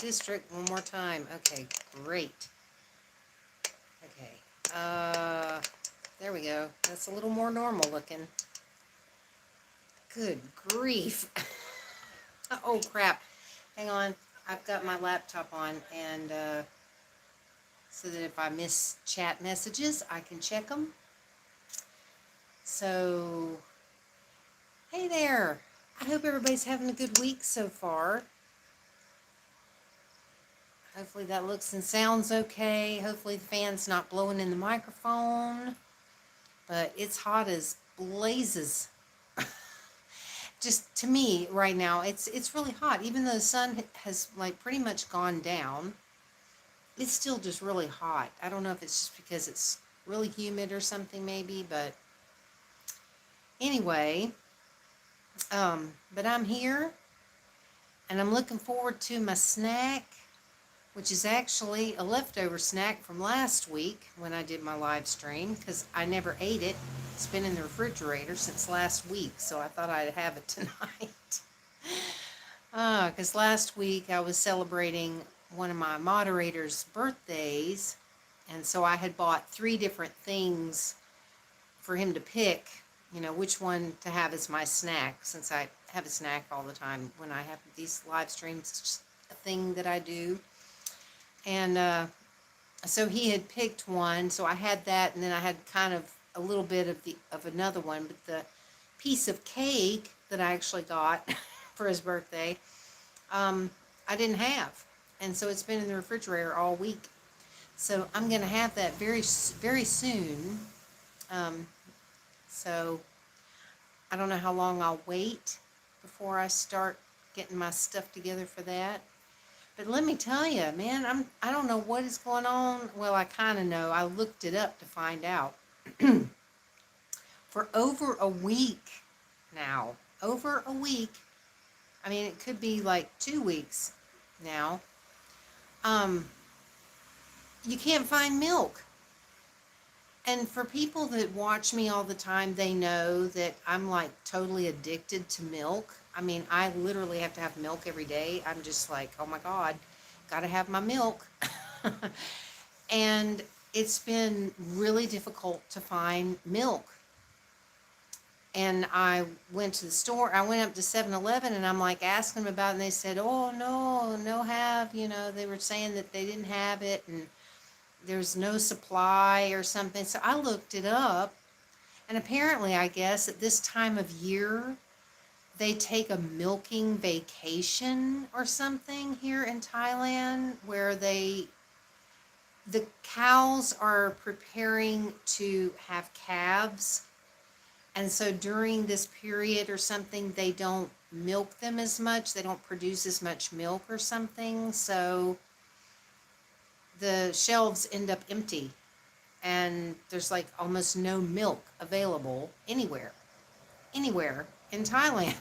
district one more time. Okay, great. Okay, there we go. That's a little more normal looking. Good grief. Oh, crap. Hang on. I've got my laptop on, and so that if I miss chat messages, I can check them. So, hey there. I hope everybody's having a good week so far. Hopefully that looks and sounds okay. Hopefully the fan's not blowing in the microphone. But it's hot as blazes. Just to me right now, it's really hot. Even though the sun has like pretty much gone down, it's still just really hot. I don't know if it's just because it's really humid or something maybe, but anyway, but I'm here and I'm looking forward to my snack, which is actually a leftover snack from last week when I did my live stream, because I never ate it. It's been in the refrigerator since last week, so I thought I'd have it tonight. Because last week I was celebrating one of my moderators' birthdays, and so I had bought 3 different things for him to pick, which one to have as my snack, since I have a snack all the time when I have these live streams. It's just a thing that I do. And so he had picked one, so I had that, and then I had kind of a little bit of another one, but the piece of cake that I actually got for his birthday, I didn't have, and so it's been in the refrigerator all week. So I'm going to have that very, very soon. So I don't know how long I'll wait before I start getting my stuff together for that. But let me tell you, man, I don't know what is going on. Well, I kind of know. I looked it up to find out. For over a week now, over a week, I mean, it could be like 2 weeks now, you can't find milk. And for people that watch me all the time, they know that I'm like totally addicted to milk. I mean, I literally have to have milk every day. I'm just like, oh my God, gotta have my milk. And it's been really difficult to find milk. And I went to the store, I went up to 7-Eleven, and I'm like asking them about it, and they said, oh, no have, they were saying that they didn't have it, and there's no supply or something. So I looked it up, and apparently, I guess, at this time of year, they take a milking vacation or something here in Thailand, where the cows are preparing to have calves. And so during this period or something, they don't milk them as much. They don't produce as much milk or something. So the shelves end up empty. And there's like almost no milk available anywhere in Thailand.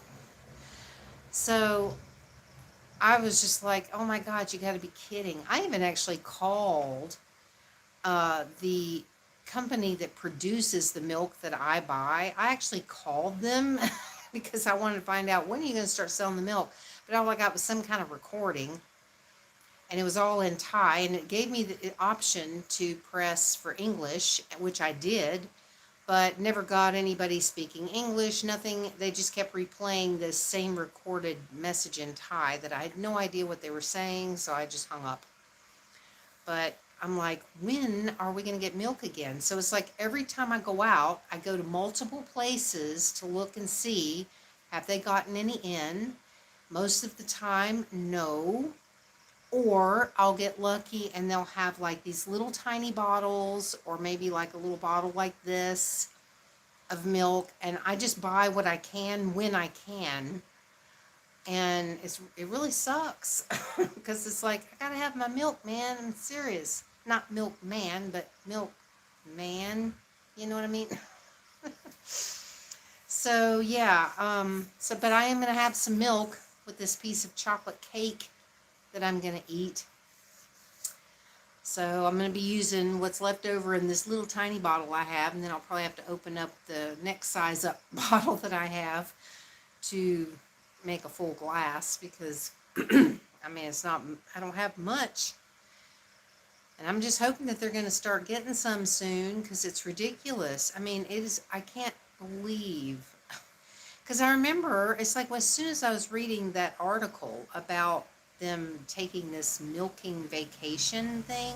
So I was just like, oh my God, you got to be kidding. I even actually called the company that produces the milk that I buy. I actually called them because I wanted to find out, when are you going to start selling the milk? But all I got was some kind of recording, and it was all in Thai, and it gave me the option to press for English, which I did, but never got anybody speaking English, nothing. They just kept replaying the same recorded message in Thai that I had no idea what they were saying, so I just hung up. But I'm like, when are we going to get milk again? So it's like every time I go out, I go to multiple places to look and see, have they gotten any in? Most of the time, no. Or I'll get lucky and they'll have like these little tiny bottles, or maybe like a little bottle like this of milk, and I just buy what I can when I can. And it really sucks because it's like, I gotta have my milk, man. I'm serious. Not milk man, but milk man. You know what I mean? So yeah, but I am gonna have some milk with this piece of chocolate cake that I'm gonna eat. So I'm gonna be using what's left over in this little tiny bottle I have, and then I'll probably have to open up the next size up bottle that I have to make a full glass, because I mean, it's not, I don't have much. And I'm just hoping that they're going to start getting some soon because it's ridiculous. I mean, it is, I can't believe. Because I remember, it's like as soon as I was reading that article about them taking this milking vacation thing,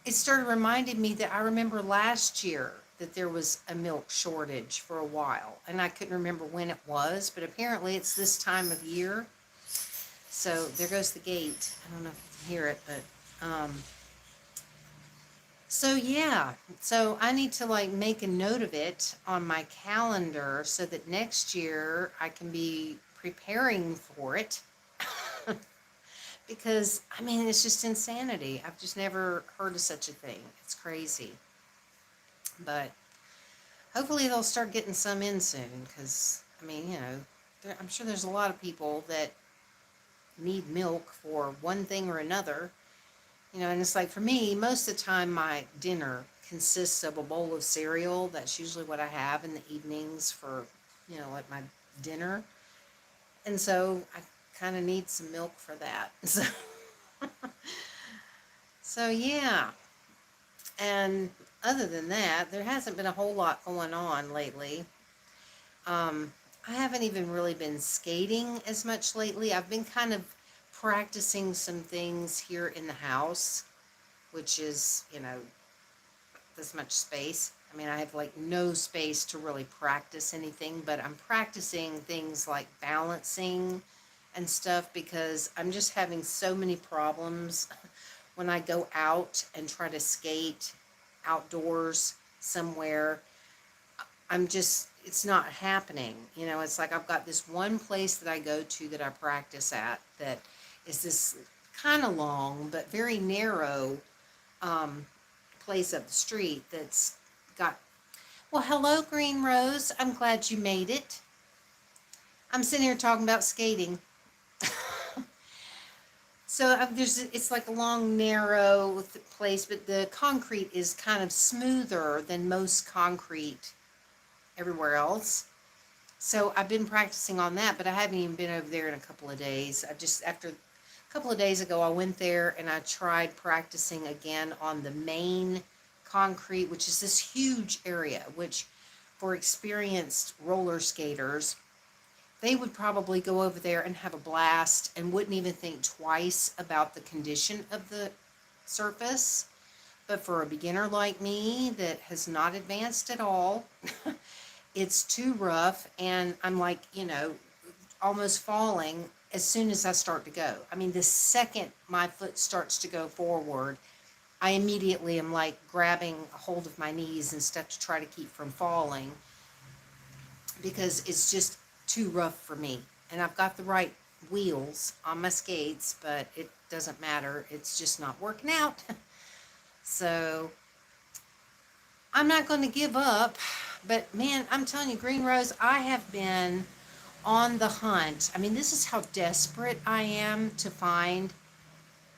it started reminding me that I remember last year that there was a milk shortage for a while. And I couldn't remember when it was, but apparently it's this time of year. So there goes the gate. I don't know if you can hear it, but so yeah. So I need to like make a note of it on my calendar so that next year I can be preparing for it. Because I mean it's just insanity. I've just never heard of such a thing. It's crazy. But hopefully they'll start getting some in soon because I mean, you know, I'm sure there's a lot of people that need milk for one thing or another. You know, and it's like for me, most of the time my dinner consists of a bowl of cereal. That's usually what I have in the evenings for, you know, like my dinner. And so I kind of need some milk for that. So yeah. And other than that, there hasn't been a whole lot going on lately. I haven't even really been skating as much lately. I've been kind of practicing some things here in the house, which is, you know, this much space. I mean, I have like no space to really practice anything, but I'm practicing things like balancing and stuff because I'm just having so many problems when I go out and try to skate outdoors somewhere. I'm just, it's not happening. You know, it's like I've got this one place that I go to that I practice at that is this kind of long but very narrow place up the street that's got, well, hello, Green Rose. I'm glad you made it. I'm sitting here talking about skating. So it's like a long, narrow place, but the concrete is kind of smoother than most concrete everywhere else. So I've been practicing on that, but I haven't even been over there in a couple of days. After a couple of days ago, I went there and I tried practicing again on the main concrete, which is this huge area, which for experienced roller skaters, they would probably go over there and have a blast and wouldn't even think twice about the condition of the surface. But for a beginner like me that has not advanced at all, it's too rough, and I'm like, you know, almost falling as soon as I start to go. I mean, the second my foot starts to go forward, I immediately am like grabbing a hold of my knees and stuff to try to keep from falling because it's just too rough for me. And I've got the right wheels on my skates, but it doesn't matter. It's just not working out. So I'm not going to give up. But man, I'm telling you, Green Rose, I have been on the hunt. I mean, this is how desperate I am to find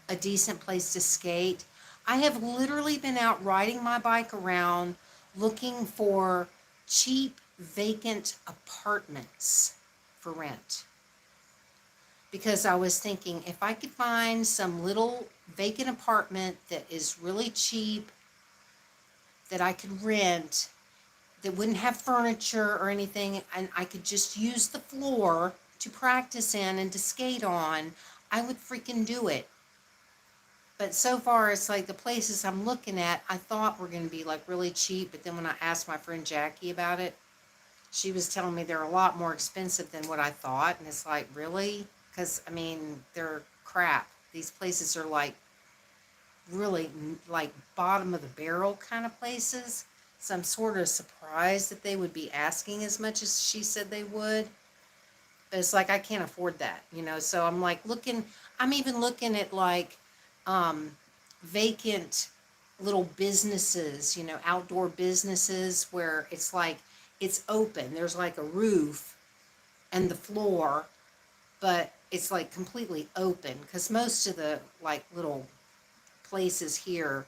a decent place to skate. I have literally been out riding my bike around looking for cheap, vacant apartments for rent. Because I was thinking if I could find some little vacant apartment that is really cheap that I could rent, that wouldn't have furniture or anything, and I could just use the floor to practice in and to skate on, I would freaking do it. But so far, it's like the places I'm looking at, I thought were going to be like really cheap, but then when I asked my friend Jackie about it, she was telling me they're a lot more expensive than what I thought, and it's like, really? Because, I mean, they're crap. These places are like really like bottom of the barrel kind of places. So I'm sort of surprised that they would be asking as much as she said they would. But it's like I can't afford that, you know. So I'm like looking, I'm even looking at like vacant little businesses, you know, outdoor businesses where it's like it's open. There's like a roof and the floor, but it's like completely open because most of the like little places here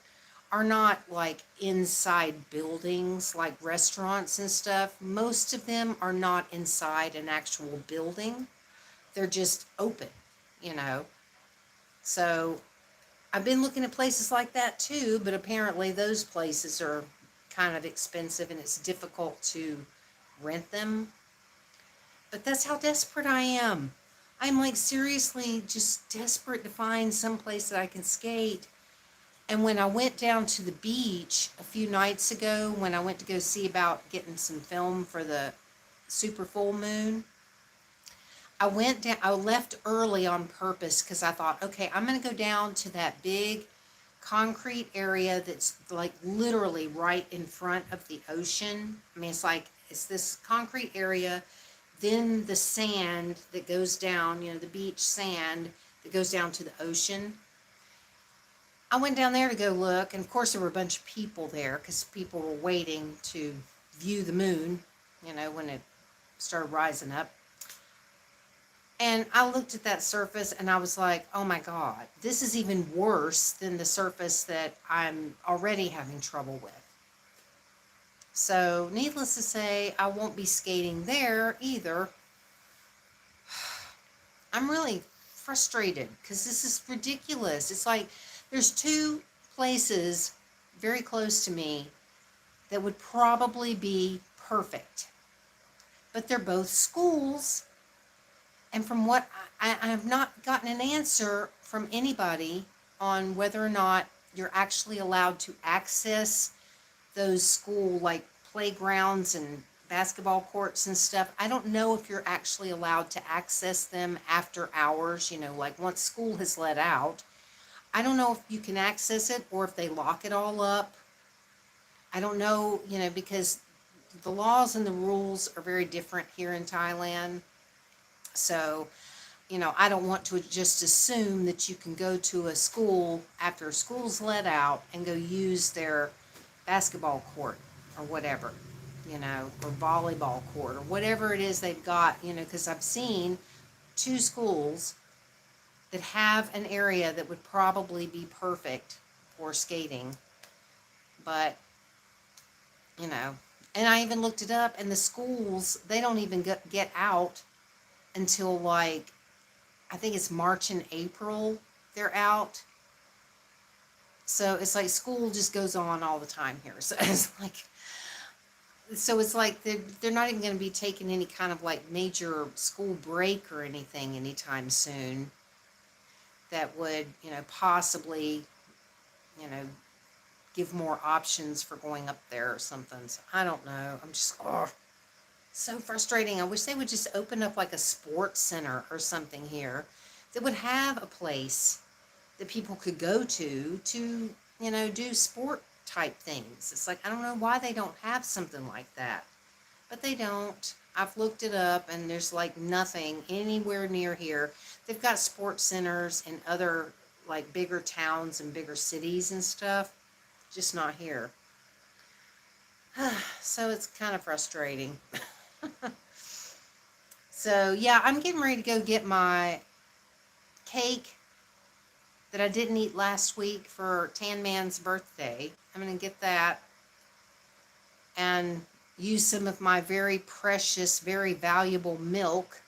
are not like inside buildings like restaurants and stuff. Most of them are not inside an actual building. They're just open. you know. So I've been looking at places like that too, but apparently those places are kind of expensive and it's difficult to rent them. But that's how desperate I am. I'm like seriously just desperate to find some place that I can skate. And when I went down to the beach a few nights ago, when I went to go see about getting some film for the super full moon, I went down, I left early on purpose because I thought, okay, I'm going to go down to that big concrete area that's like literally right in front of the ocean. I mean, it's this concrete area, then the sand that goes down, the beach sand that goes down to the ocean. I went down there to go look, and of course there were a bunch of people there because people were waiting to view the moon, when it started rising up. And I looked at that surface and I was like, oh my God, this is even worse than the surface that I'm already having trouble with. So, needless to say, I won't be skating there either. I'm really frustrated because this is ridiculous. It's like there's two places very close to me that would probably be perfect, but they're both schools. And from what I have not gotten an answer from anybody on whether or not you're actually allowed to access those school like playgrounds and basketball courts and stuff. I don't know if you're actually allowed to access them after hours, like once school has let out. I don't know if you can access it or if they lock it all up. I don't know, because the laws and the rules are very different here in Thailand. So, I don't want to just assume that you can go to a school after school's let out and go use their basketball court or whatever, or volleyball court or whatever it is they've got, because I've seen two schools that have an area that would probably be perfect for skating. But, and I even looked it up, and the schools, they don't even get out until like, I think it's March and April they're out. So it's like school just goes on all the time here. So it's like they're not even going to be taking any kind of like major school break or anything anytime soon that would, possibly, you know, give more options for going up there or something. So I don't know. I'm just, so frustrating. I wish they would just open up like a sports center or something here that would have a place that people could go to, do sport type things. It's like, I don't know why they don't have something like that, but they don't. I've looked it up and there's like nothing anywhere near here. They've got sports centers in other like bigger towns and bigger cities and stuff, just not here. So it's kind of frustrating. So yeah, I'm getting ready to go get my cake that I didn't eat last week for Tan Man's birthday. I'm going to get that and use some of my very precious, very valuable milk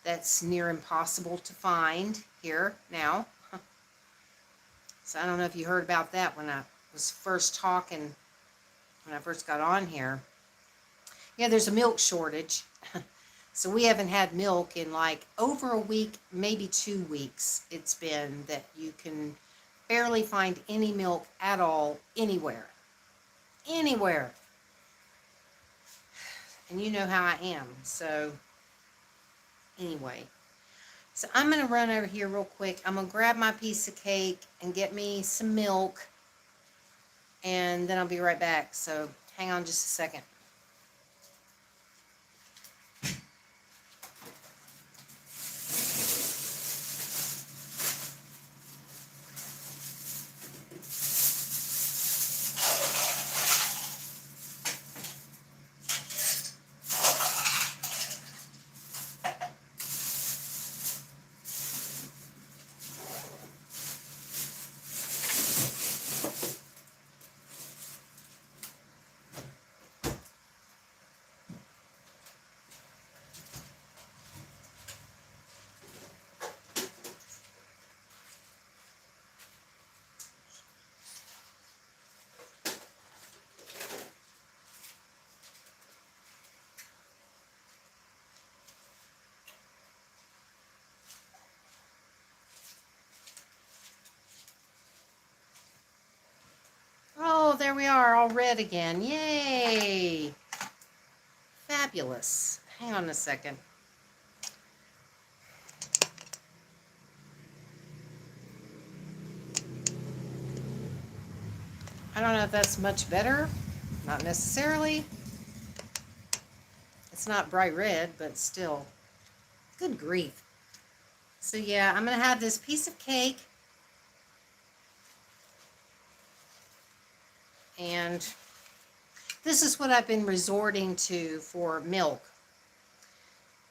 that's near impossible to find here now. So I don't know if you heard about that when I was first talking, when I first got on here. Yeah, there's a milk shortage. So we haven't had milk in like over a week, maybe 2 weeks. It's been that you can barely find any milk at all anywhere. Anywhere. And you know how I am. So anyway. So I'm going to run over here real quick. I'm going to grab my piece of cake and get me some milk. And then I'll be right back. So hang on just a second. are all red again. Yay! Fabulous. Hang on a second. I don't know if that's much better. Not necessarily. It's not bright red, but still. Good grief. So yeah, I'm going to have this piece of cake. And this is what I've been resorting to for milk.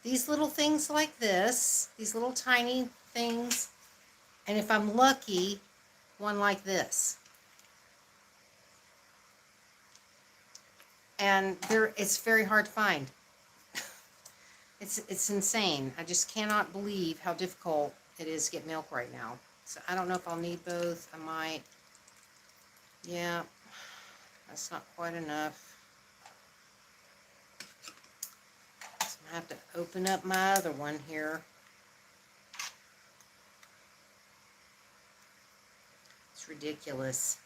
These little things like this, these little tiny things, and if I'm lucky, one like this. And it's very hard to find. It's insane. I just cannot believe how difficult it is to get milk right now. So I don't know if I'll need both. I might. Yeah, that's not quite enough. So I have to open up my other one here. It's ridiculous.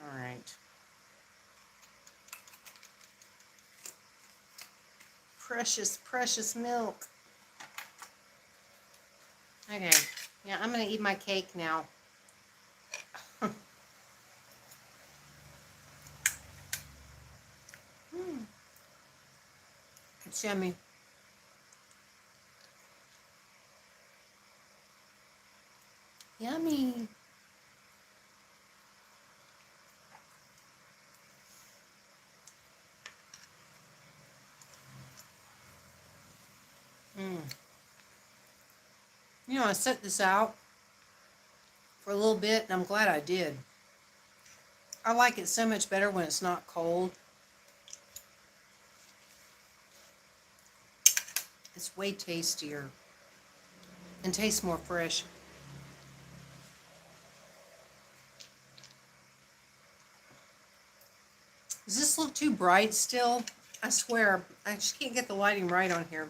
All right. Precious, precious milk. Okay. Yeah, I'm going to eat my cake now. It's yummy. Yummy. You know, I set this out for a little bit, and I'm glad I did. I like it so much better when it's not cold. It's way tastier and tastes more fresh. Does this look too bright still? I swear, I just can't get the lighting right on here.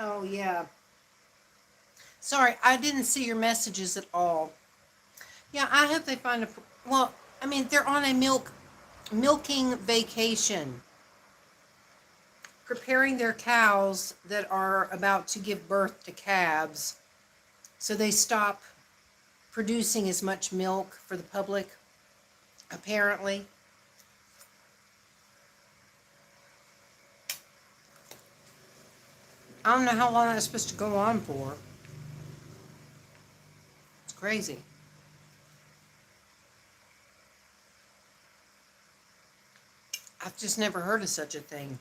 Oh, yeah. Sorry, I didn't see your messages at all. Yeah, I hope they find a... Well, I mean, they're on a milking vacation. Preparing their cows that are about to give birth to calves. So they stop producing as much milk for the public, apparently. I don't know how long that's supposed to go on for. It's crazy. I've just never heard of such a thing.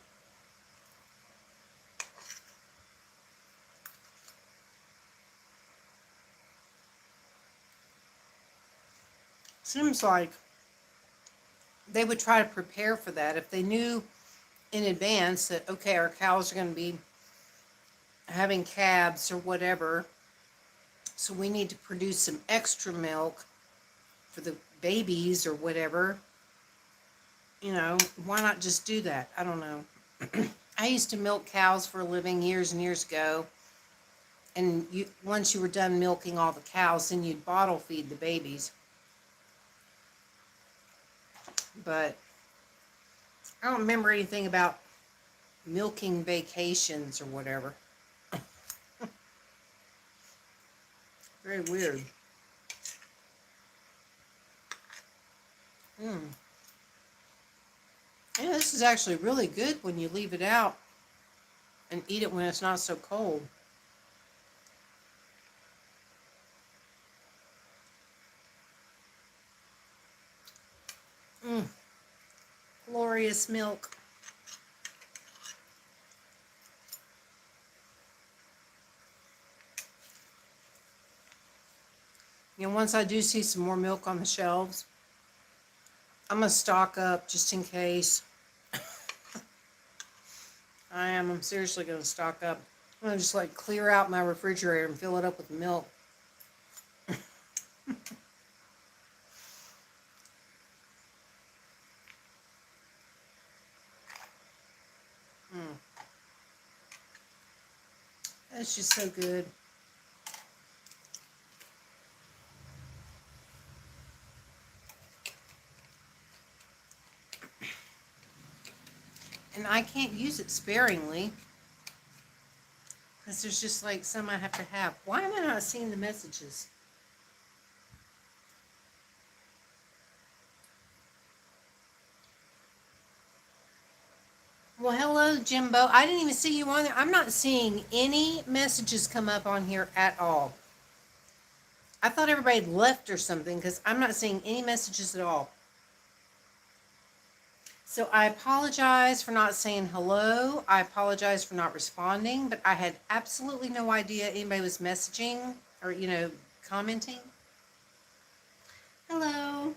Seems like they would try to prepare for that if they knew in advance that, okay, our cows are going to be having calves or whatever, so we need to produce some extra milk for the babies or whatever. You know, why not just do that? I don't know. I used to milk cows for a living years and years ago. And once you were done milking all the cows, then you'd bottle feed the babies. But I don't remember anything about milking vacations or whatever. Very weird. Yeah, this is actually really good when you leave it out and eat it when it's not so cold. Glorious milk. You know, once I do see some more milk on the shelves, I'm going to stock up just in case. I am. I'm seriously going to stock up. I'm going to just like clear out my refrigerator and fill it up with milk. Mm. That's just so good. And I can't use it sparingly because there's just like some I have to have. Why am I not seeing the messages? Well, hello, Jimbo. I didn't even see you on there. I'm not seeing any messages come up on here at all. I thought everybody had left or something because I'm not seeing any messages at all. So I apologize for not saying hello. I apologize for not responding, but I had absolutely no idea anybody was messaging or, commenting. Hello.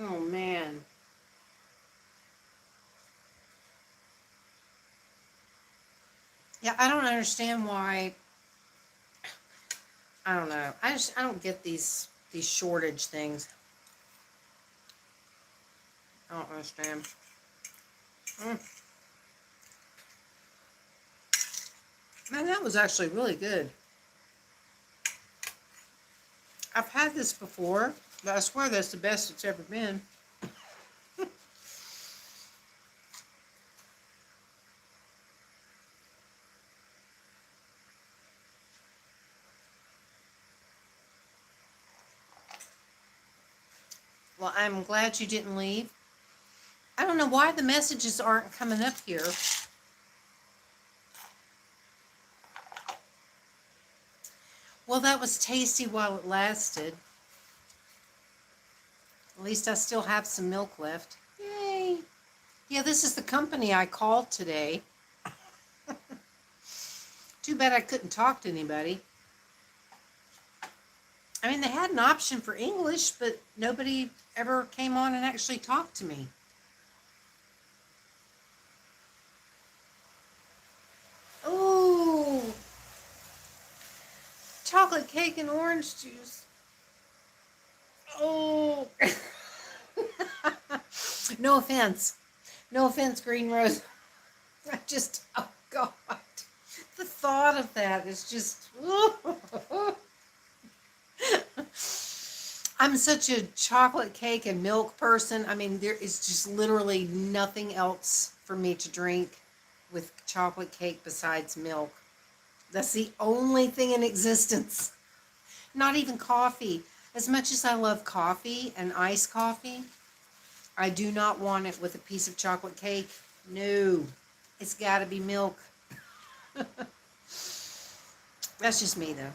Oh, man. Yeah, I don't understand why. I don't know. I don't get these shortage things. I don't understand. Mm. Man, that was actually really good. I've had this before, but I swear that's the best it's ever been. Well, I'm glad you didn't leave. I don't know why the messages aren't coming up here. Well, that was tasty while it lasted. At least I still have some milk left. Yay. Yeah, this is the company I called today. Too bad I couldn't talk to anybody. I mean, they had an option for English, but nobody ever came on and actually talked to me. Oh, chocolate cake and orange juice. Oh. No offense. No offense, Green Rose. I just, oh God. The thought of that is just. I'm such a chocolate cake and milk person. I mean, there is just literally nothing else for me to drink with chocolate cake besides milk. That's the only thing in existence. Not even coffee. As much as I love coffee and iced coffee, I do not want it with a piece of chocolate cake. No, it's got to be milk. That's just me, though.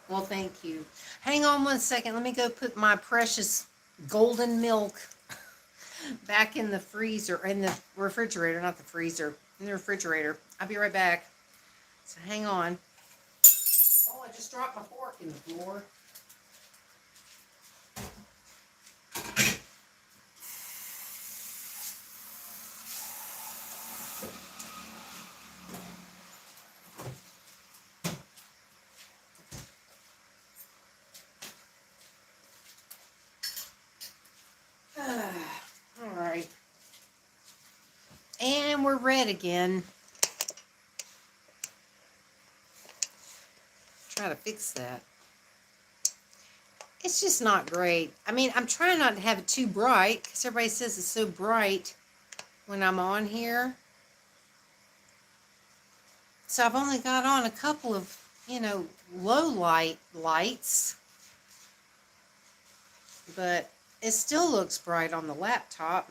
Well, thank you. Hang on one second. Let me go put my precious golden milk back in the freezer, in the refrigerator, not the freezer, in the refrigerator. I'll be right back. So hang on. Oh, I just dropped my fork in the floor. All right. And we're red again. Try to fix that. It's just not great. I mean, I'm trying not to have it too bright because everybody says it's so bright when I'm on here. So I've only got on a couple of, low lights. But it still looks bright on the laptop.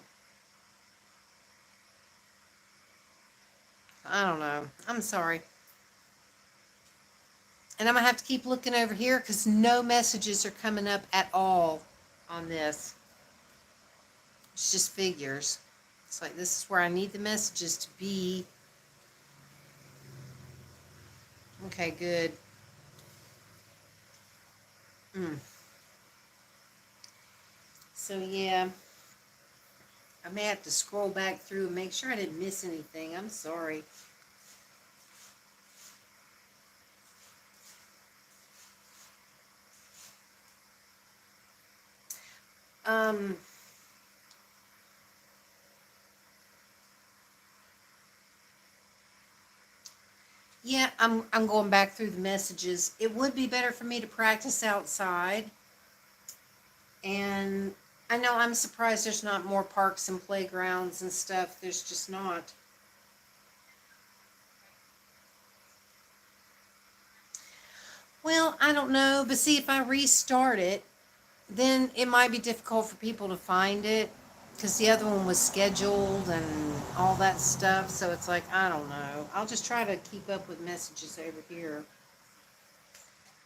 I don't know. I'm sorry. And I'm going to have to keep looking over here because no messages are coming up at all on this. It's just figures. It's like this is where I need the messages to be. Okay, good. So yeah, I may have to scroll back through and make sure I didn't miss anything. I'm sorry. Um, yeah, I'm going back through the messages. It would be better for me to practice outside. And I know I'm surprised there's not more parks and playgrounds and stuff. There's just not. Well, I don't know, but see, if I restart it, then it might be difficult for people to find it because the other one was scheduled and all that stuff. So it's like, I don't know. I'll just try to keep up with messages over here.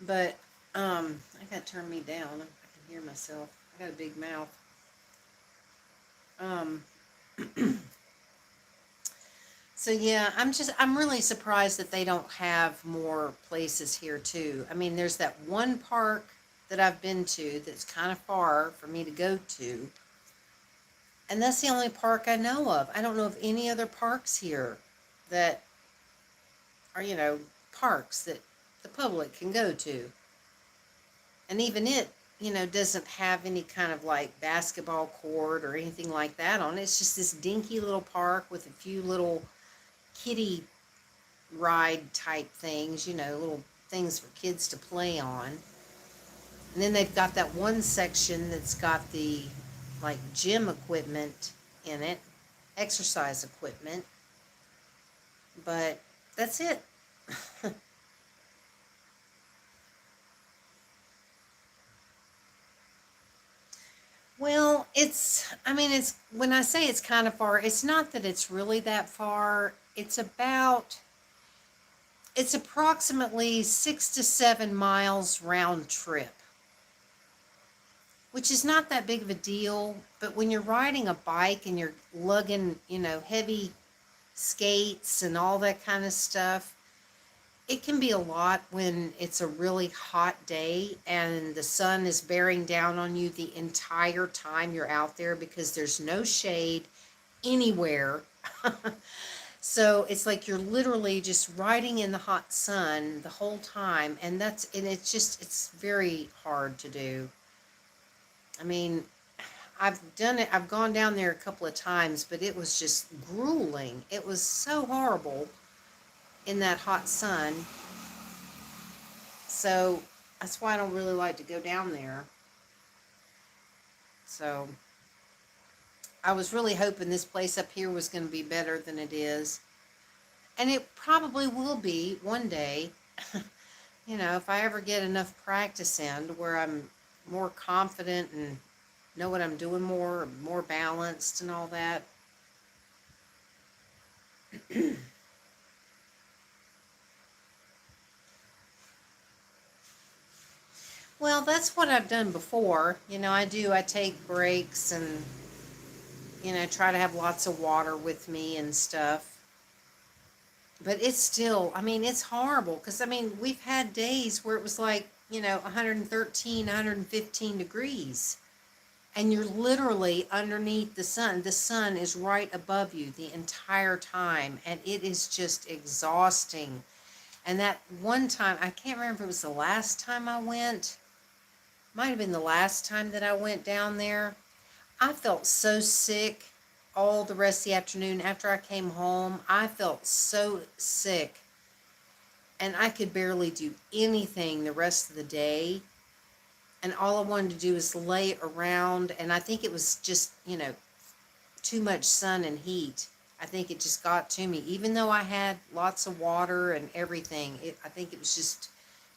But I gotta turn me down. I can hear myself. I got a big mouth. Um, so yeah, I'm really surprised that they don't have more places here too. I mean, there's that one park that I've been to that's kind of far for me to go to. And that's the only park I know of. I don't know of any other parks here that are, parks that the public can go to. And even it, doesn't have any kind of like basketball court or anything like that on it. It's just this dinky little park with a few little kiddie ride type things, little things for kids to play on. And then they've got that one section that's got the like gym equipment in it, exercise equipment, but that's it. Well, I mean, when I say it's kind of far, it's not that it's really that far. It's approximately 6 to 7 miles round trip, which is not that big of a deal. But when you're riding a bike and you're lugging, heavy skates and all that kind of stuff, it can be a lot when it's a really hot day and the sun is bearing down on you the entire time you're out there because there's no shade anywhere. So it's like you're literally just riding in the hot sun the whole time, and it's very hard to do. I mean, I've done it, I've gone down there a couple of times, but it was just grueling. It was so horrible in that hot sun. So that's why I don't really like to go down there. So I was really hoping this place up here was going to be better than it is. And it probably will be one day, if I ever get enough practice in to where I'm more confident and know what I'm doing more balanced and all that. Well, that's what I've done before. I take breaks and, try to have lots of water with me and stuff. But it's still, I mean, it's horrible because, I mean, we've had days where it was like, 113, 115 degrees. And you're literally underneath the sun. The sun is right above you the entire time. And it is just exhausting. And that one time, I can't remember if it was the last time I went. Might have been the last time that I went down there. I felt so sick all the rest of the afternoon after I came home. I felt so sick. And I could barely do anything the rest of the day. And all I wanted to do was lay around. And I think it was just, too much sun and heat. I think it just got to me. Even though I had lots of water and everything, I think it was just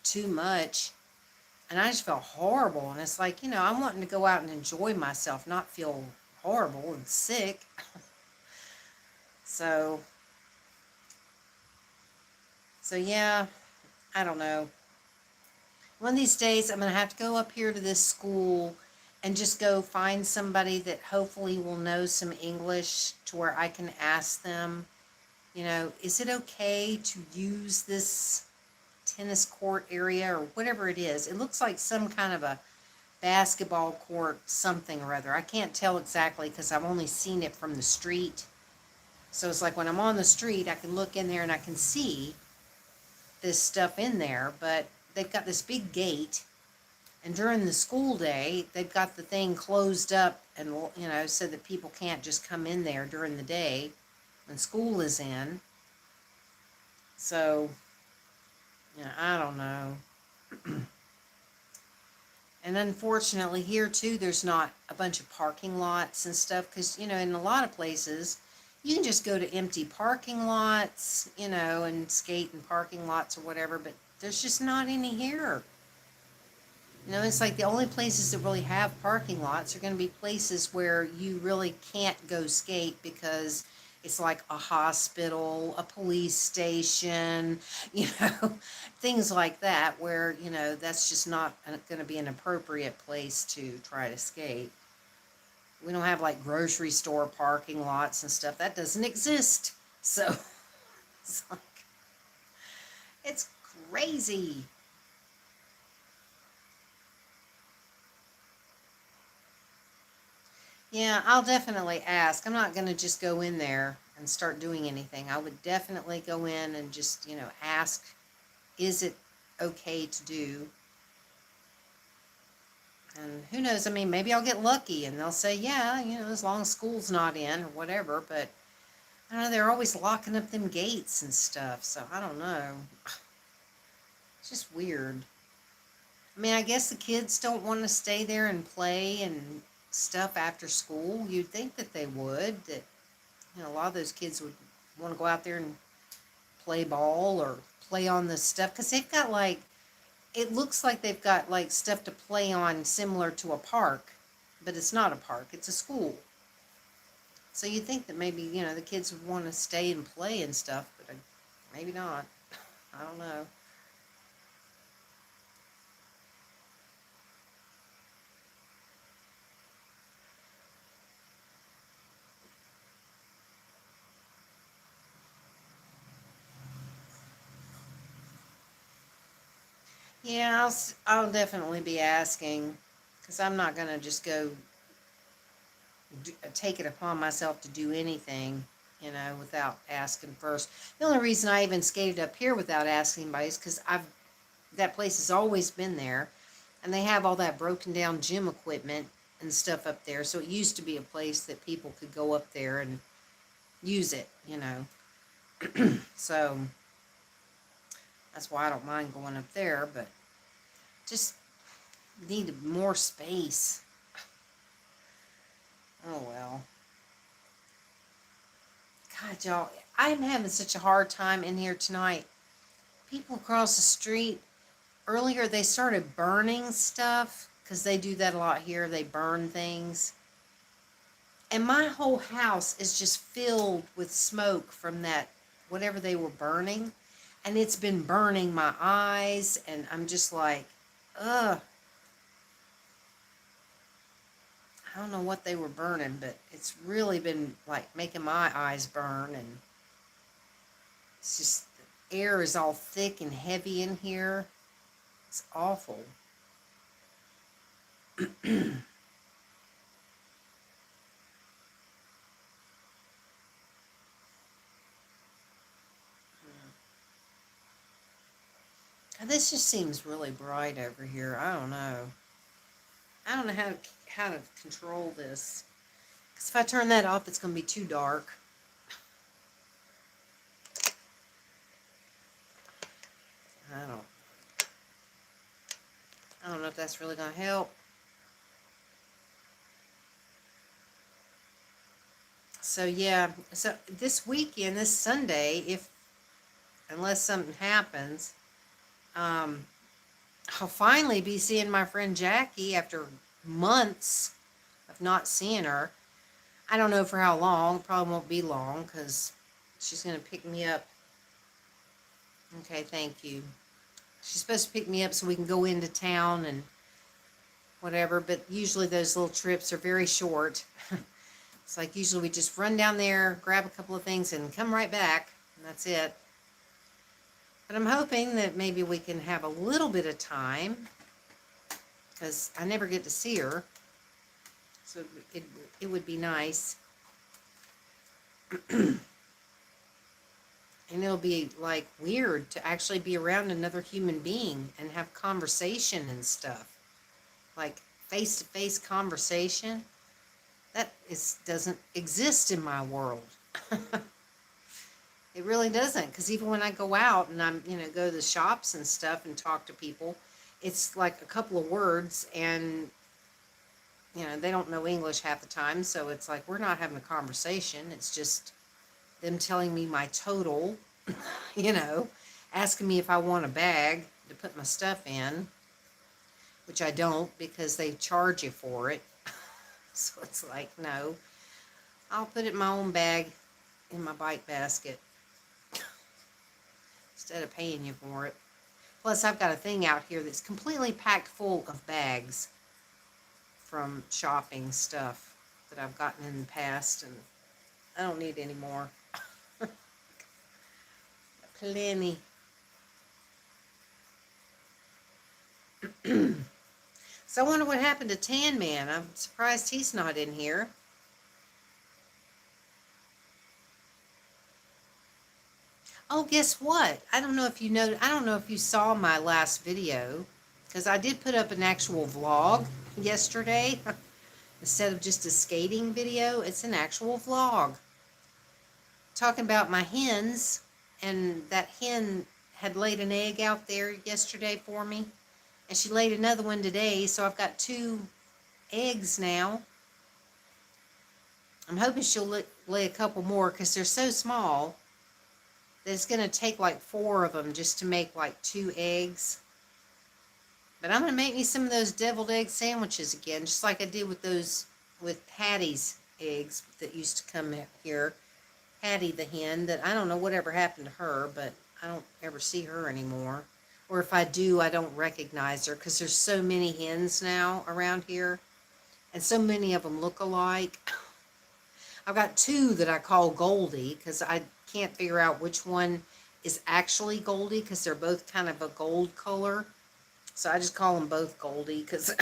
too much. And I just felt horrible. And it's like, I'm wanting to go out and enjoy myself, not feel horrible and sick. So, so yeah, I don't know. One of these days, I'm going to have to go up here to this school and just go find somebody that hopefully will know some English to where I can ask them, is it okay to use this tennis court area or whatever it is? It looks like some kind of a basketball court something or other. I can't tell exactly because I've only seen it from the street. So it's like when I'm on the street, I can look in there and I can see this stuff in there, but they've got this big gate, and during the school day, they've got the thing closed up and, so that people can't just come in there during the day when school is in. So, I don't know. And unfortunately here too, there's not a bunch of parking lots and stuff, because, in a lot of places, you can just go to empty parking lots, and skate in parking lots or whatever, but there's just not any here. It's like the only places that really have parking lots are going to be places where you really can't go skate because it's like a hospital, a police station, things like that where, that's just not going to be an appropriate place to try to skate. We don't have like grocery store parking lots and stuff. That doesn't exist. So it's like, it's crazy. Yeah, I'll definitely ask. I'm not going to just go in there and start doing anything. I would definitely go in and just, ask, is it okay to do? And who knows? I mean, maybe I'll get lucky and they'll say, yeah, as long as school's not in or whatever. But I don't know, they're always locking up them gates and stuff. So I don't know. It's just weird. I mean, I guess the kids don't want to stay there and play and stuff after school. You'd think that they would, that, a lot of those kids would want to go out there and play ball or play on the stuff, because they've got like, it looks like they've got like stuff to play on similar to a park, but it's not a park, it's a school. So you'd think that maybe, the kids would want to stay and play and stuff, but maybe not. I don't know. Yeah, I'll definitely be asking, because I'm not going to just go take it upon myself to do anything, without asking first. The only reason I even skated up here without asking anybody is because that place has always been there, and they have all that broken down gym equipment and stuff up there. So it used to be a place that people could go up there and use it, So that's why I don't mind going up there, but just need more space. Oh well. God, y'all, I'm having such a hard time in here tonight. People across the street, earlier they started burning stuff, because they do that a lot here. They burn things. And my whole house is just filled with smoke from that, whatever they were burning. And it's been burning my eyes, and I'm just like, ugh. I don't know what they were burning, but it's really been like making my eyes burn, and it's just, the air is all thick and heavy in here. It's awful. This just seems really bright over here. I don't know. I don't know how to control this. Because if I turn that off, it's going to be too dark. I don't I don't know if that's really going to help. So yeah, so this weekend, this Sunday, unless something happens, I'll finally be seeing my friend Jackie after months of not seeing her. I don't know for how long. Probably won't be long, because she's going to pick me up. Okay, thank you. She's supposed to pick me up so we can go into town and whatever, but usually those little trips are very short. It's like usually we just run down there, grab a couple of things, and come right back, and that's it. But I'm hoping that maybe we can have a little bit of time, because I never get to see her. So it would be nice. And it'll be like weird to actually be around another human being and have conversation and stuff. Like face-to-face conversation. That doesn't exist in my world. It really doesn't, because even when I go out and I'm, go to the shops and stuff and talk to people, it's like a couple of words, and they don't know English half the time, so it's like we're not having a conversation. It's just them telling me my total, asking me if I want a bag to put my stuff in, which I don't because they charge you for it. So it's like, no, I'll put it in my own bag in my bike basket instead of paying you for it. Plus, I've got a thing out here that's completely packed full of bags from shopping stuff that I've gotten in the past, and I don't need any more. Plenty. So I wonder what happened to Tan Man. I'm surprised he's not in here. Oh, guess what? I don't know if you know. I don't know if you saw my last video, because I did put up an actual vlog yesterday. Instead of just a skating video, it's an actual vlog. Talking about my hens, and that hen had laid an egg out there yesterday for me. And she laid another one today, so I've got 2 eggs now. I'm hoping she'll lay a couple more, because they're so small that it's going to take like 4 of them just to make like 2 eggs. But I'm going to make me some of those deviled egg sandwiches again, just like I did with Hattie's eggs that used to come in here. Hattie the hen, that I don't know whatever happened to her, but I don't ever see her anymore. Or if I do, I don't recognize her, because there's so many hens now around here, and so many of them look alike. I've got 2 that I call Goldie, because I can't figure out which one is actually Goldie, because they're both kind of a gold color. So I just call them both Goldie, because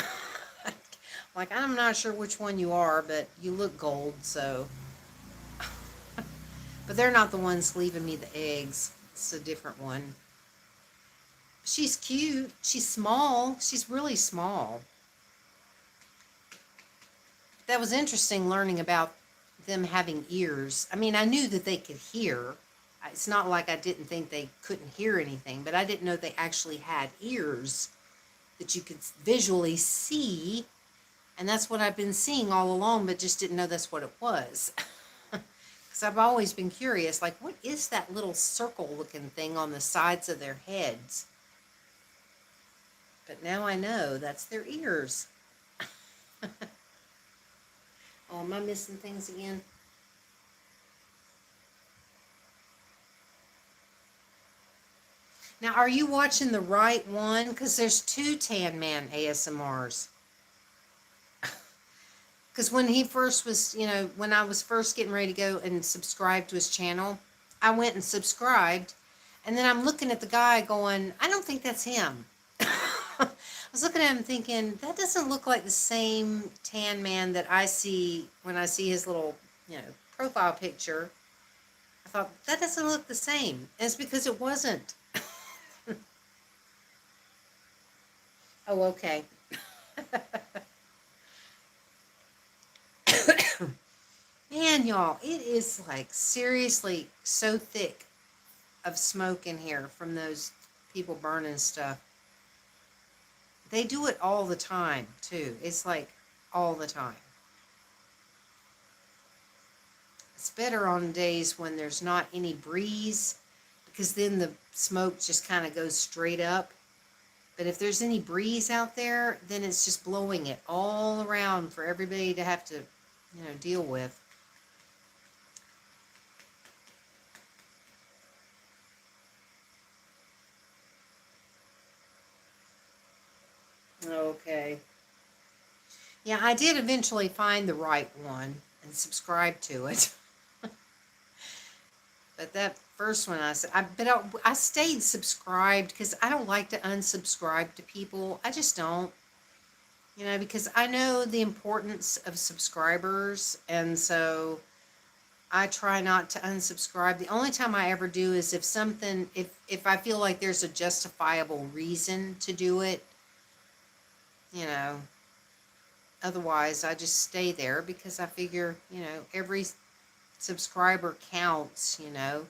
like, I'm not sure which one you are, but you look gold, so. But they're not the ones leaving me the eggs. It's a different one. She's cute. She's small. She's really small. That was interesting learning about them having ears. I mean, I knew that they could hear. It's not like I didn't think they couldn't hear anything, but I didn't know they actually had ears that you could visually see. And that's what I've been seeing all along, but just didn't know that's what it was. Because I've always been curious, like, what is that little circle-looking thing on the sides of their heads? But now I know that's their ears. Oh, am I missing things again? Now, are you watching the right one? Because there's 2 Tan Man ASMRs. Because when he first was, when I was first getting ready to go and subscribe to his channel, I went and subscribed. And then I'm looking at the guy going, I don't think that's him. I was looking at him thinking, that doesn't look like the same Tan Man that I see when I see his little, profile picture. I thought, that doesn't look the same. And it's because it wasn't. Oh, okay. Man, y'all, it is like seriously so thick of smoke in here from those people burning stuff. They do it all the time, too. It's like all the time. It's better on days when there's not any breeze, because then the smoke just kind of goes straight up. But if there's any breeze out there, then it's just blowing it all around for everybody to have to, deal with. Okay. Yeah, I did eventually find the right one and subscribe to it. But that first one, I stayed subscribed because I don't like to unsubscribe to people. I just don't. You know, because I know the importance of subscribers, and so I try not to unsubscribe. The only time I ever do is if something, if I feel like there's a justifiable reason to do it, you know. Otherwise, I just stay there because I figure, you know, every subscriber counts, you know.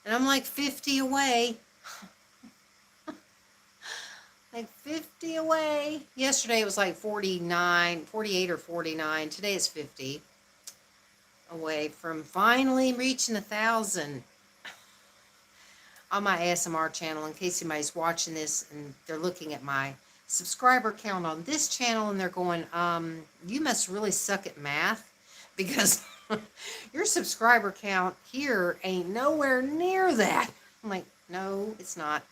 And I'm like 50 away. Like 50 away. Yesterday it was like 49, 48 or 49. Today it's 50 away from finally reaching 1,000 on my ASMR channel. In case anybody's watching this and they're looking at my subscriber count on this channel and they're going, you must really suck at math because your subscriber count here ain't nowhere near that. I'm like, no, it's not.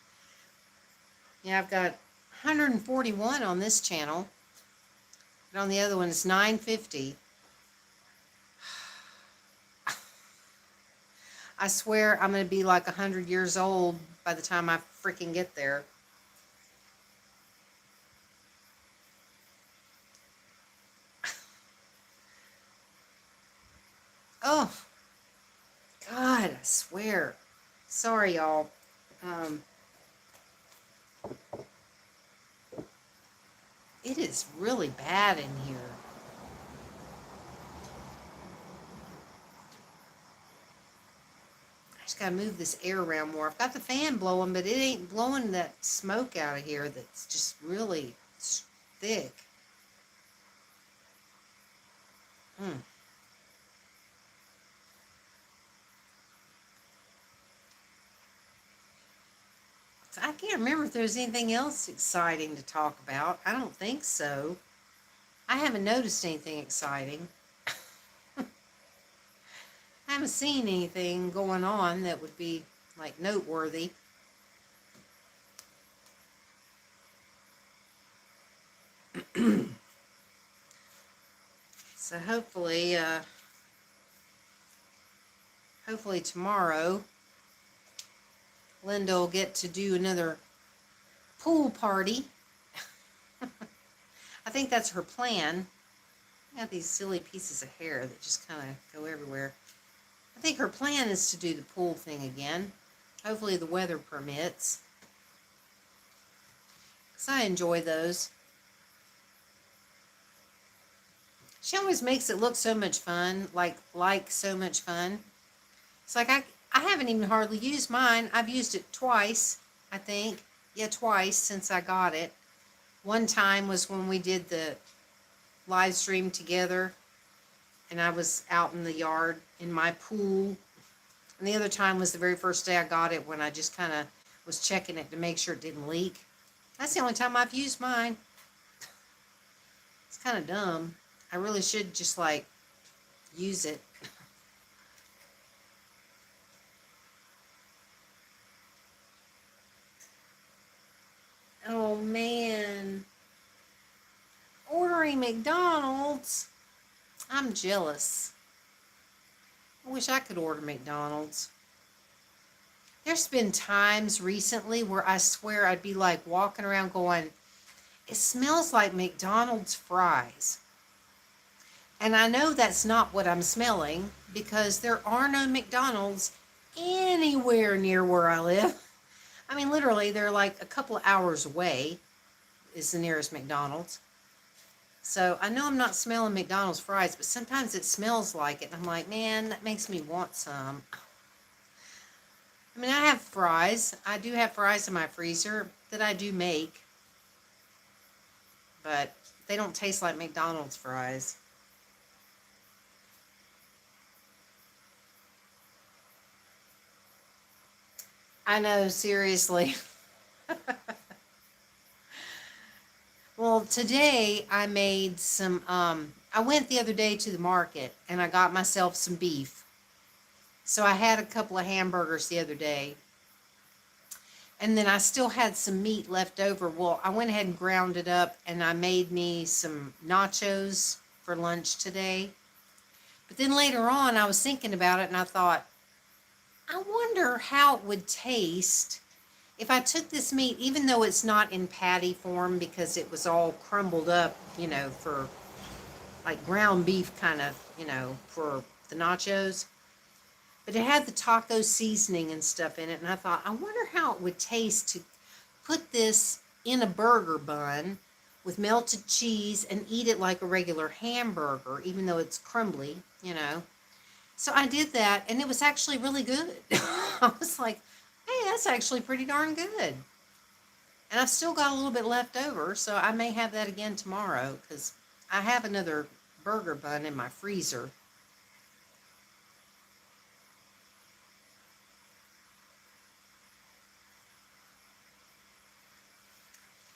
Yeah, I've got 141 on this channel, but on the other one it's 950. I swear I'm going to be like 100 years old by the time I freaking get there. Oh, God, I swear. Sorry, y'all. It is really bad in here. I just got to move this air around more. I've got the fan blowing, but it ain't blowing that smoke out of here that's just really thick. I can't remember if there's anything else exciting to talk about. I don't think so. I haven't noticed anything exciting. I haven't seen anything going on that would be like noteworthy. So hopefully tomorrow Linda will get to do another pool party. I think that's her plan. I got these silly pieces of hair that just kind of go everywhere. I think her plan is to do the pool thing again. Hopefully the weather permits. Because I enjoy those. She always makes it look so much fun, like so much fun. It's like I haven't even hardly used mine. I've used it twice, I think. Yeah, twice since I got it. One time was when we did the live stream together and I was out in the yard in my pool. And the other time was the very first day I got it when I just kind of was checking it to make sure it didn't leak. That's the only time I've used mine. It's kind of dumb. I really should just like use it. Oh man. Ordering McDonald's. I'm jealous. I wish I could order McDonald's. There's been times recently where I swear I'd be like walking around going, it smells like McDonald's fries. And I know that's not what I'm smelling because there are no McDonald's anywhere near where I live. I mean, literally, they're like a couple of hours away is the nearest McDonald's. So I know I'm not smelling McDonald's fries, but sometimes it smells like it. And I'm like, man, that makes me want some. I mean, I have fries. I do have fries in my freezer that I do make. But they don't taste like McDonald's fries. I know, seriously. Well, today I made some, I went the other day to the market and I got myself some beef. So I had a couple of hamburgers the other day. And then I still had some meat left over. Well, I went ahead and ground it up and I made me some nachos for lunch today. But then later on, I was thinking about it and I thought, I wonder how it would taste if I took this meat, even though it's not in patty form because it was all crumbled up, for like ground beef kind of, for the nachos, but it had the taco seasoning and stuff in it. And I thought, I wonder how it would taste to put this in a burger bun with melted cheese and eat it like a regular hamburger, even though it's crumbly. So I did that, and it was actually really good. I was like, hey, that's actually pretty darn good. And I've still got a little bit left over, so I may have that again tomorrow because I have another burger bun in my freezer.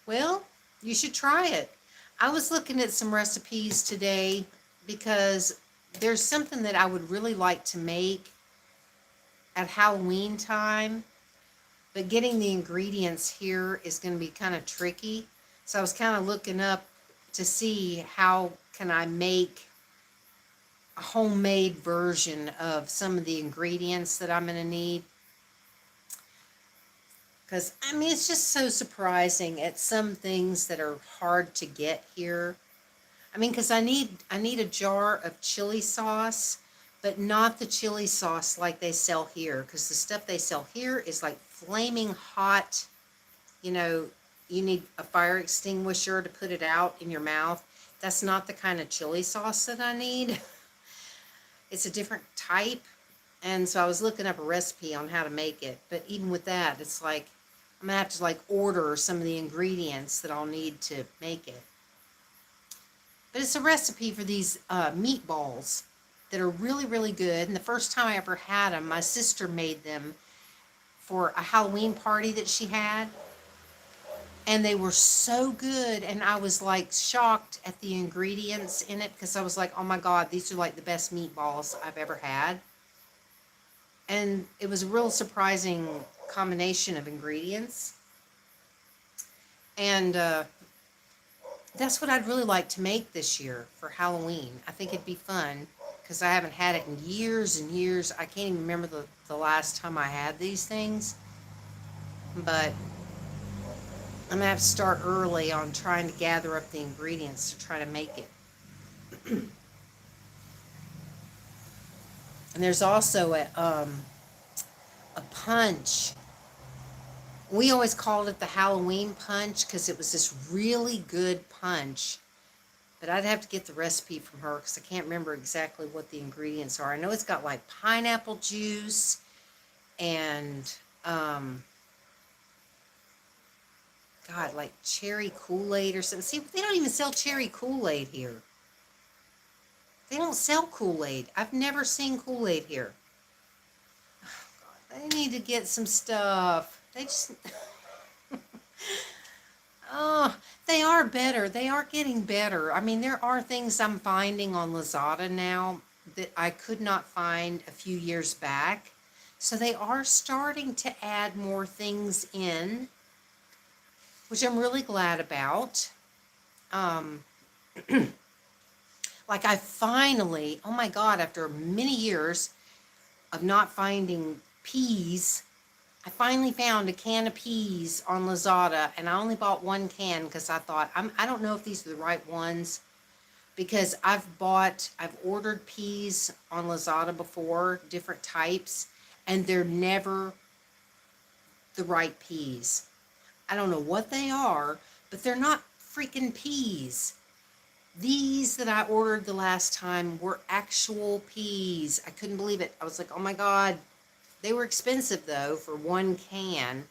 Well, you should try it. I was looking at some recipes today because there's something that I would really like to make at Halloween time, but getting the ingredients here is going to be kind of tricky. So I was kind of looking up to see how can I make a homemade version of some of the ingredients that I'm going to need. Because, I mean, it's just so surprising at some things that are hard to get here. I mean, because I need a jar of chili sauce, but not the chili sauce like they sell here. Because the stuff they sell here is like flaming hot. You know, you need a fire extinguisher to put it out in your mouth. That's not the kind of chili sauce that I need. It's a different type. And so I was looking up a recipe on how to make it. But even with that, it's like I'm gonna have to like order some of the ingredients that I'll need to make it. But it's a recipe for these meatballs that are really, really good. And the first time I ever had them, my sister made them for a Halloween party that she had. And they were so good. And I was like shocked at the ingredients in it because I was like, oh my God, these are like the best meatballs I've ever had. And it was a real surprising combination of ingredients. And that's what I'd really like to make this year for Halloween. I think it'd be fun because I haven't had it in years and years. I can't even remember the last time I had these things. But I'm going to have to start early on trying to gather up the ingredients to try to make it. And there's also a punch. We always called it the Halloween punch because it was this really good punch. But I'd have to get the recipe from her because I can't remember exactly what the ingredients are. I know it's got like pineapple juice and, God, like cherry Kool-Aid or something. See, they don't even sell cherry Kool-Aid here. They don't sell Kool-Aid. I've never seen Kool-Aid here. They need to get some stuff. They just, oh, they are better. They are getting better. I mean, there are things I'm finding on Lazada now that I could not find a few years back. So they are starting to add more things in, which I'm really glad about. Um, like I finally, oh my God, after many years of not finding peas, I finally found a can of peas on Lazada, and I only bought one can because I thought, I don't know if these are the right ones, because I've ordered peas on Lazada before, different types, and they're never the right peas. I don't know what they are, but they're not freaking peas. These that I ordered the last time were actual peas. I couldn't believe it. I was like, oh my God. They were expensive though for one can.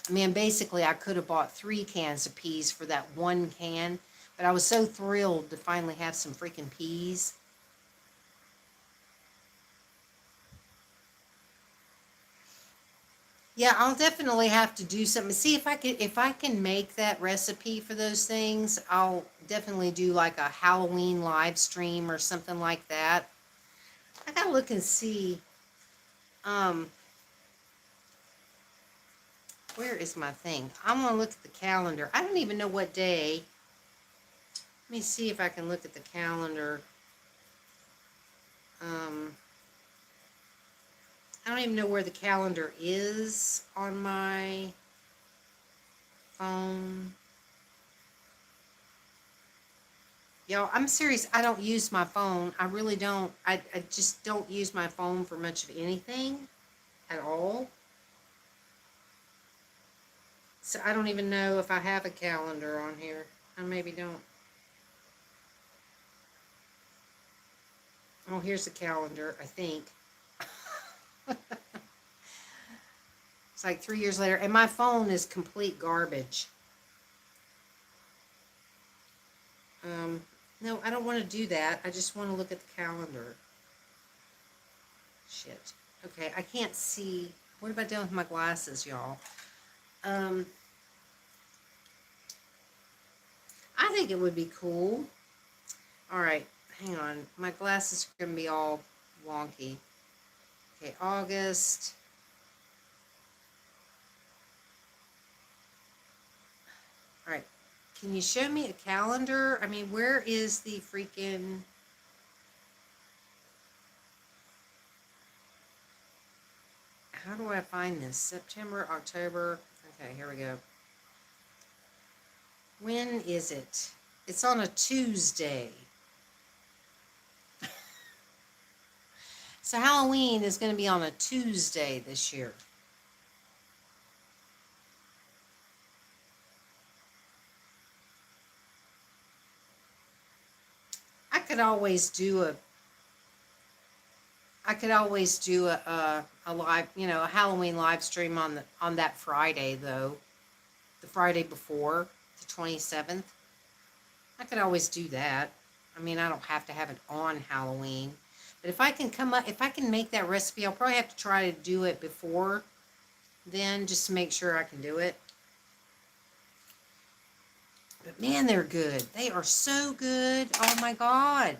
I mean, basically I could have bought 3 cans of peas for that one can, but I was so thrilled to finally have some freaking peas. Yeah, I'll definitely have to do something. See if I can make that recipe for those things, I'll definitely do like a Halloween live stream or something like that. I gotta look and see. Um, where is my thing? I'm gonna look at the calendar. I don't even know what day. Let me see if I can look at the calendar. Um, I don't even know where the calendar is on my Y'all, I'm serious. I don't use my phone. I really don't. I just don't use my phone for much of anything at all. So I don't even know if I have a calendar on here. I maybe don't. Oh, here's the calendar, I think. It's like 3 years later, and my phone is complete garbage. No, I don't want to do that. I just want to look at the calendar. Shit. Okay, I can't see. What have I done with my glasses, y'all? I think it would be cool. All right, hang on. My glasses are going to be all wonky. Okay, August. All right. Can you show me a calendar? I mean, where is the freaking... How do I find this? September, October. Okay, here we go. When is it? It's on a Tuesday. So Halloween is going to be on a Tuesday this year. I could always do a live, a Halloween live stream on that Friday though. The Friday before, the 27th. I could always do that. I mean, I don't have to have it on Halloween. But if I can make that recipe, I'll probably have to try to do it before then, just to make sure I can do it. But man, they're good. They are so good. Oh my God.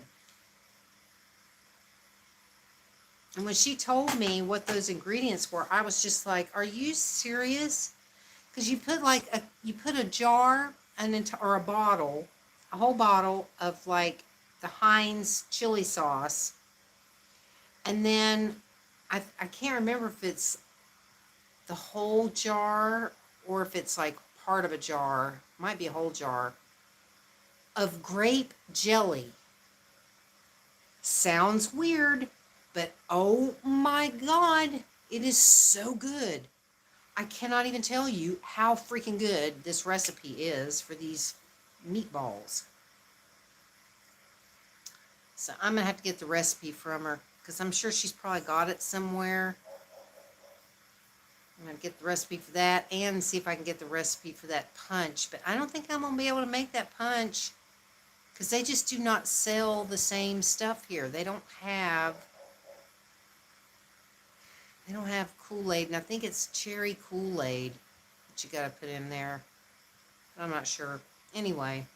And when she told me what those ingredients were, I was just like, are you serious? Because you put a jar or a bottle, a whole bottle of like the Heinz chili sauce. And then I can't remember if it's the whole jar or if it's like part of a jar. Might be a whole jar of grape jelly. Sounds weird, but oh my God, it is so good. I cannot even tell you how freaking good this recipe is for these meatballs. So I'm going to have to get the recipe from her because I'm sure she's probably got it somewhere. I'm going to get the recipe for that and see if I can get the recipe for that punch. But I don't think I'm going to be able to make that punch because they just do not sell the same stuff here. They don't have Kool-Aid, and I think it's cherry Kool-Aid that you got to put in there. I'm not sure. Anyway.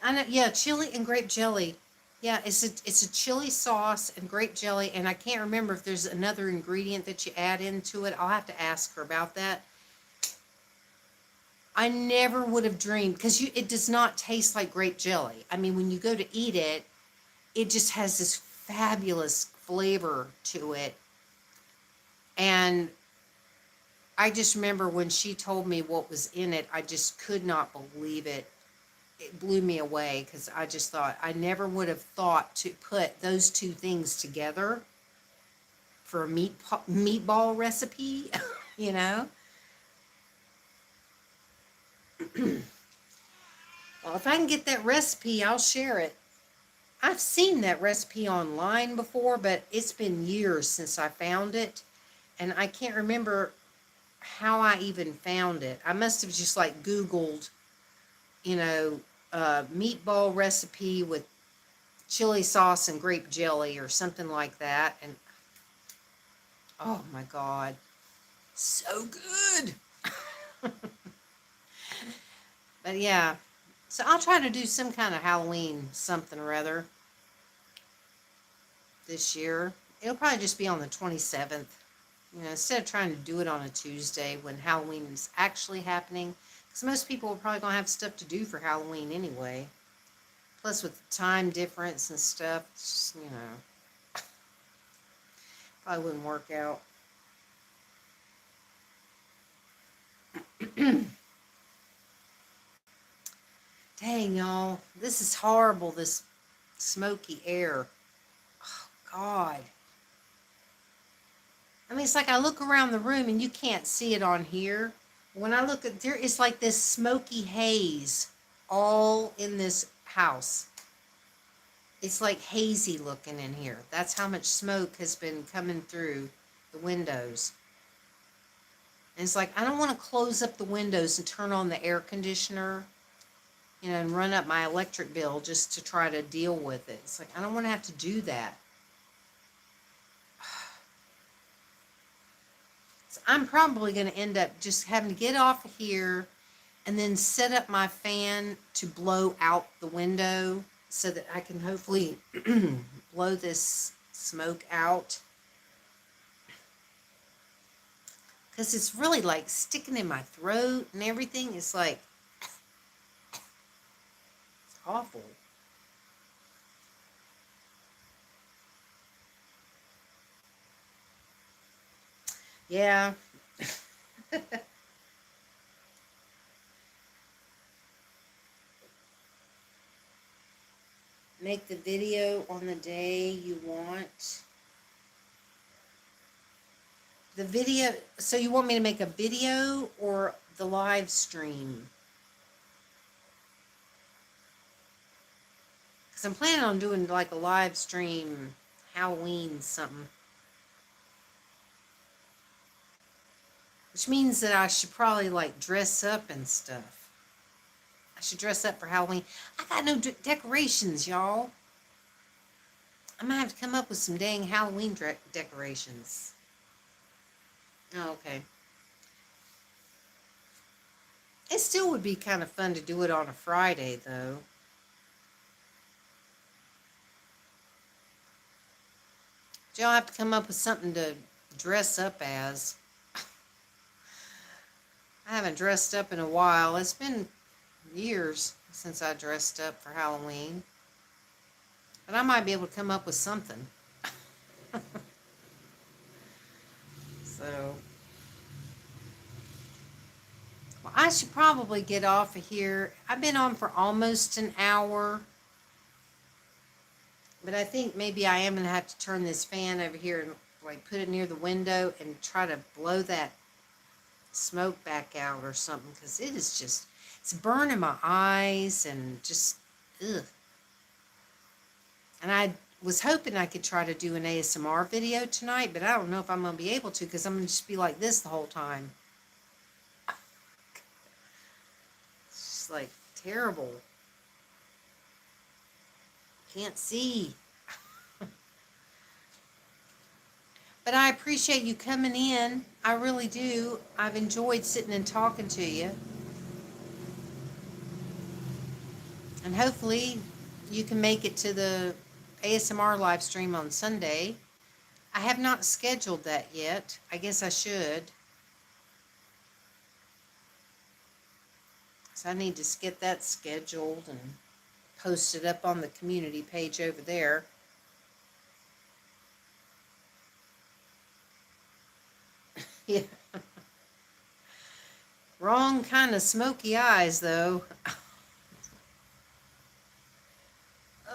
I know, yeah, chili and grape jelly. Yeah, it's a chili sauce and grape jelly, and I can't remember if there's another ingredient that you add into it. I'll have to ask her about that. I never would have dreamed, because it does not taste like grape jelly. I mean, when you go to eat it, it just has this fabulous flavor to it. And I just remember when she told me what was in it, I just could not believe it. It blew me away because I just thought, I never would have thought to put those two things together for a meatball recipe, you know? Well, if I can get that recipe, I'll share it. I've seen that recipe online before, but it's been years since I found it, and I can't remember how I even found it. I must have just like Googled, meatball recipe with chili sauce and grape jelly or something like that. And oh my God, so good. But yeah, so I'll try to do some kind of Halloween something or other this year. It'll probably just be on the 27th. Instead of trying to do it on a Tuesday when Halloween is actually happening. Because most people are probably going to have stuff to do for Halloween anyway. Plus with the time difference and stuff, it's just, probably wouldn't work out. Dang, y'all. This is horrible, this smoky air. Oh, God. I mean, it's like I look around the room and you can't see it on here. When I look at there, it's like this smoky haze all in this house. It's like hazy looking in here. That's how much smoke has been coming through the windows. And it's like, I don't want to close up the windows and turn on the air conditioner, and run up my electric bill just to try to deal with it. It's like, I don't want to have to do that. So I'm probably going to end up just having to get off of here and then set up my fan to blow out the window so that I can hopefully blow this smoke out. Because it's really like sticking in my throat and everything. It's like, it's awful. Yeah. Make the video on the day you want. The video, so you want me to make a video or the live stream? Because I'm planning on doing like a live stream Halloween something. Which means that I should probably like dress up and stuff. I should dress up for Halloween. I got no decorations, y'all. I might have to come up with some dang Halloween decorations. Oh, okay. It still would be kind of fun to do it on a Friday, though. Y'all have to come up with something to dress up as. I haven't dressed up in a while. It's been years since I dressed up for Halloween. But I might be able to come up with something. So, well, I should probably get off of here. I've been on for almost an hour. But I think maybe I am going to have to turn this fan over here and like put it near the window and try to blow that smoke back out or something, because it is just, it's burning my eyes and just, ugh. And I was hoping I could try to do an ASMR video tonight, but I don't know if I'm going to be able to, because I'm going to just be like this the whole time. It's just like terrible. Can't see. But I appreciate you coming in. I really do. I've enjoyed sitting and talking to you. And hopefully you can make it to the ASMR live stream on Sunday. I have not scheduled that yet. I guess I should. So I need to get that scheduled and post it up on the community page over there. Yeah. Wrong kind of smoky eyes, though.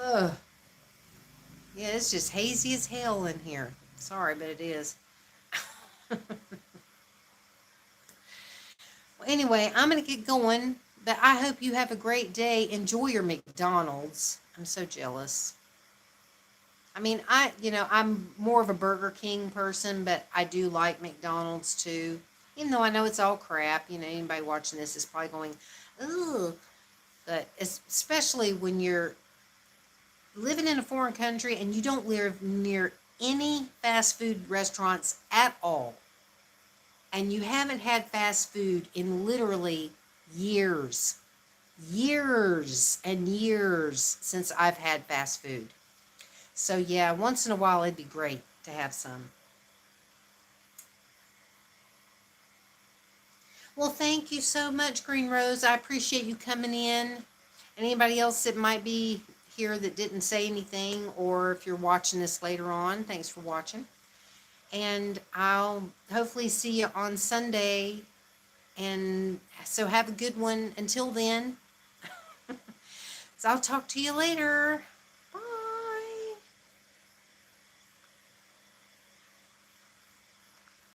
Ugh. Yeah, it's just hazy as hell in here. Sorry, but it is. Well, anyway, I'm going to get going, but I hope you have a great day. Enjoy your McDonald's. I'm so jealous. I mean, I'm more of a Burger King person, but I do like McDonald's too. Even though I know it's all crap, anybody watching this is probably going, ooh. But especially when you're living in a foreign country and you don't live near any fast food restaurants at all, and you haven't had fast food in literally years and years since I've had fast food. So yeah, once in a while it'd be great to have some. Well, thank you so much, Green Rose. I appreciate you coming in. Anybody else that might be here that didn't say anything, or if you're watching this later on, thanks for watching. And I'll hopefully see you on Sunday. And so have a good one. Until then, So I'll talk to you later.